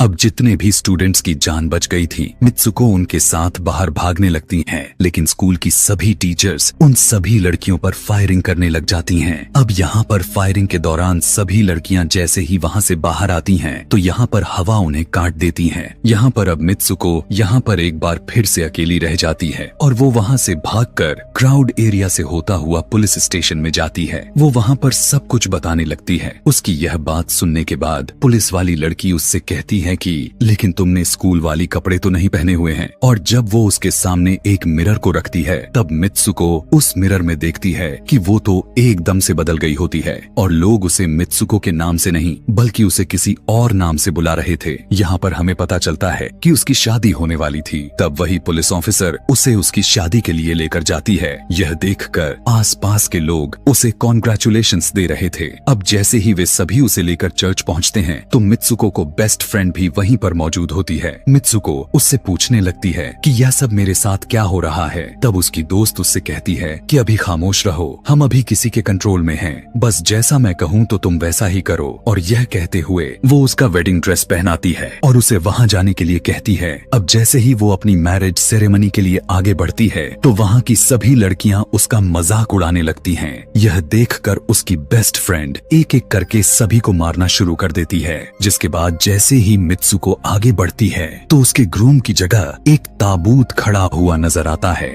अब जितने भी स्टूडेंट्स की जान बच गई थी, मित्सुको उनके साथ बाहर भागने लगती हैं, लेकिन स्कूल की सभी टीचर्स उन सभी लड़कियों पर फायरिंग करने लग जाती हैं। अब यहाँ पर फायरिंग के दौरान सभी लड़कियां जैसे ही वहाँ से बाहर आती हैं, तो यहाँ पर हवा उन्हें काट देती है। यहाँ पर अब मित्सुको यहाँ पर एक बार फिर से अकेली रह जाती है और वो वहाँ से भागकर क्राउड एरिया से होता हुआ पुलिस स्टेशन में जाती है। वो वहाँ पर सब कुछ बताने लगती है। उसकी यह बात सुनने के बाद पुलिस वाली लड़की उससे कहती है कि लेकिन तुमने स्कूल वाली कपड़े तो नहीं पहने हुए हैं। और जब वो उसके सामने एक मिरर को रखती है, तब मित्सुको उस मिरर में देखती है कि वो तो एकदम से बदल गई होती है और लोग उसे मित्सुको के नाम से नहीं बल्कि उसे किसी और नाम से बुला रहे थे। यहाँ पर हमें पता चलता है कि उसकी शादी होने वाली थी। तब वही पुलिस ऑफिसर उसे उसकी शादी के लिए लेकर जाती है। यह देखकर आसपास के लोग उसे कॉन्ग्रेचुलेशंस दे रहे थे। अब जैसे ही वे सभी उसे लेकर चर्च पहुँचते हैं, तो मित्सुको को बेस्ट फ्रेंड भी वहीं पर मौजूद होती है। मित्सुको उससे पूछने लगती है कि यह सब मेरे साथ क्या हो रहा है। तब उसकी दोस्त उससे कहती है कि अभी खामोश रहो, हम अभी किसी के कंट्रोल में हैं, बस जैसा मैं कहूँ तो तुम वैसा ही करो। और यह कहते हुए वो उसका वेडिंग ड्रेस पहनाती है और उसे वहाँ जाने के लिए कहती है। अब जैसे ही वो अपनी मैरिज सेरेमनी के लिए आगे बढ़ती है, तो वहाँ की सभी लड़कियाँ उसका मजाक उड़ाने लगती हैं। यह देखकर उसकी बेस्ट फ्रेंड एक एक करके सभी को मारना शुरू कर देती है। जिसके बाद जैसे ही मित्सुको आगे बढ़ती है, तो उसके ग्रूम की जगह एक ताबूत खड़ा हुआ नजर आता है।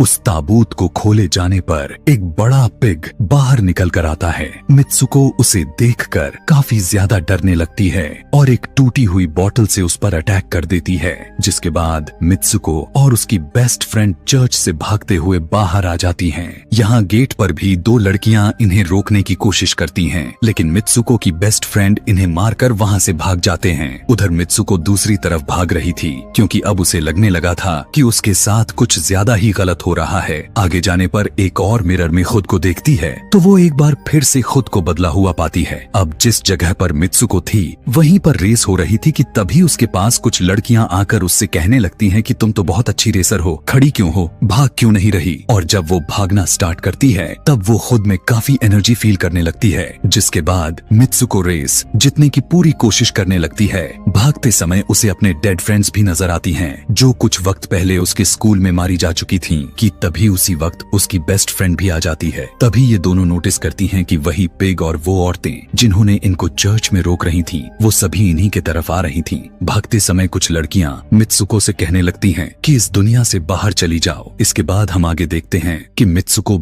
उस ताबूत को खोले जाने पर एक बड़ा पिग बाहर निकल कर आता है। मित्सुको उसे देखकर काफी ज्यादा डरने लगती है और एक टूटी हुई बोतल से उस पर अटैक कर देती है। जिसके बाद मित्सुको और उसकी बेस्ट फ्रेंड चर्च से भागते हुए बाहर आ जाती हैं। यहाँ गेट पर भी दो लड़कियां इन्हें रोकने की कोशिश करती हैं, लेकिन मित्सुको की बेस्ट फ्रेंड इन्हें मारकर वहाँ से भाग जाते हैं। उधर मित्सुको दूसरी तरफ भाग रही थी, क्योंकि अब उसे लगने लगा था कि उसके साथ कुछ ज्यादा ही गलत हो रहा है। आगे जाने पर एक और मिरर में खुद को देखती है, तो वो एक बार फिर से खुद को बदला हुआ पाती है। अब जिस जगह पर मित्सुको थी, वहीं पर रेस हो रही थी कि तभी उसके पास कुछ लड़कियां आकर उससे कहने लगती हैं कि तुम तो बहुत अच्छी रेसर हो, खड़ी क्यों हो, भाग क्यों नहीं रही। और जब वो भागना स्टार्ट करती है, तब वो खुद में काफी एनर्जी फील करने लगती है। जिसके बाद मित्सुको रेस जीतने की पूरी कोशिश करने लगती है। भागते समय उसे अपने डेड फ्रेंड्स भी नजर आती हैं, जो कुछ वक्त पहले उसके स्कूल में मारी जा चुकी थी। कि तभी उसी वक्त उसकी बेस्ट फ्रेंड भी आ जाती है। तभी ये दोनों नोटिस करती हैं कि वही पिग और वो औरतें जिन्होंने इनको चर्च में रोक रही थीं, वो सभी इन्हीं के तरफ आ रही थीं। भागते समय कुछ लड़कियां मित्सुको से कहने लगती हैं कि इस दुनिया से बाहर चली जाओ। इसके बाद हम आगे देखते हैं कि मित्सुको